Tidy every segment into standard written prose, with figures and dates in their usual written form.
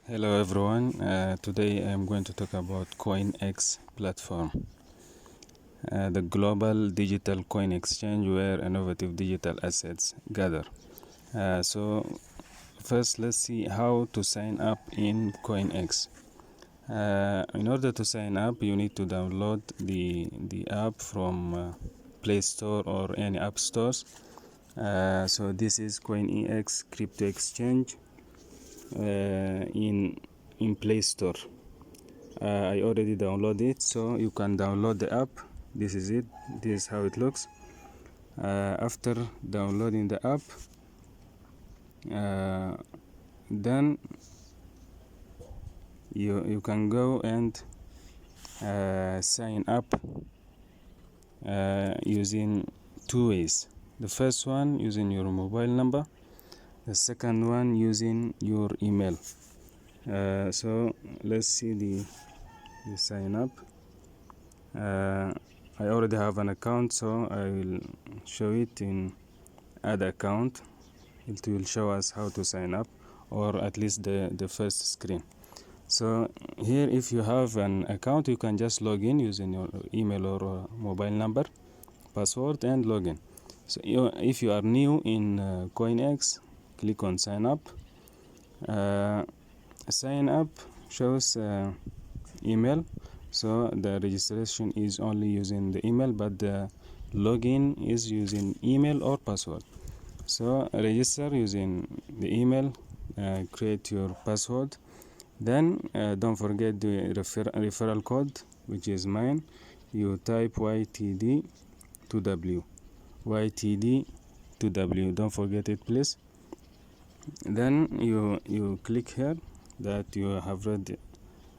Hello everyone. Today I'm going to talk about CoinEx Platform, the global digital coin exchange where innovative digital assets gather. So first, let's see how to sign up in CoinEx. In order to sign up, you need to download the app from Play Store or any app stores. So this is CoinEx Crypto Exchange in Play Store. I already downloaded it, so you can download the app. This is it. This is how it looks. After downloading the app, then you can go and sign up using two ways. The first one using your mobile number, the second one using your email. So let's see the sign up. I already have an account, so I will show it in add account. It will show us how to sign up, or at least the first screen. So here, if you have an account, you can just log in using your email or mobile number, password, and login. So if you are new in CoinEx, click on sign up. Sign up shows email, so the registration is only using the email, but the login is using email or password. So register using the email, create your password, then don't forget the referral code, which is mine. You type YTD2W, YTD2W, don't forget it, please. Then you click here that you have read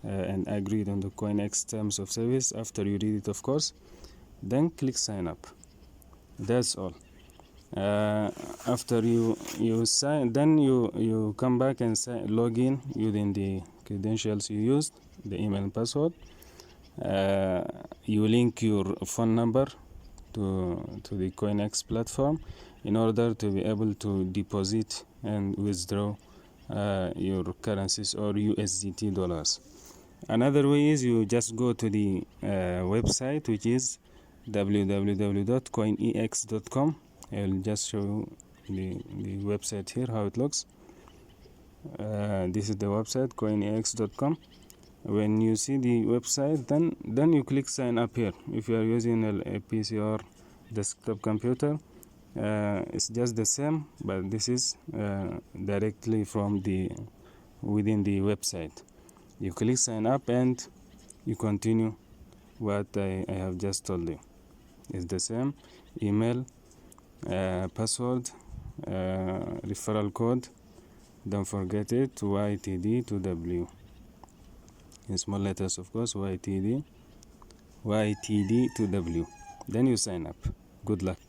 and agreed on the CoinEx terms of service. After you read it, of course, then click sign up. That's all. After you sign, then you come back and log in using the credentials you used, the email and password. You link your phone number to the CoinEx platform in order to be able to deposit and withdraw your currencies or USDT dollars. Another way is you just go to the website, which is www.coinex.com. I will just show you the website here, how it looks. This is the website, coinex.com. When you see the website, then you click sign up here. If you are using a PC or desktop computer, it's just the same, but this is directly from within the website. You click sign up and you continue what I have just told you. It's the same: email, password, referral code, don't forget it, YTD2W, in small letters, of course, YTD2W. Then you sign up. Good luck.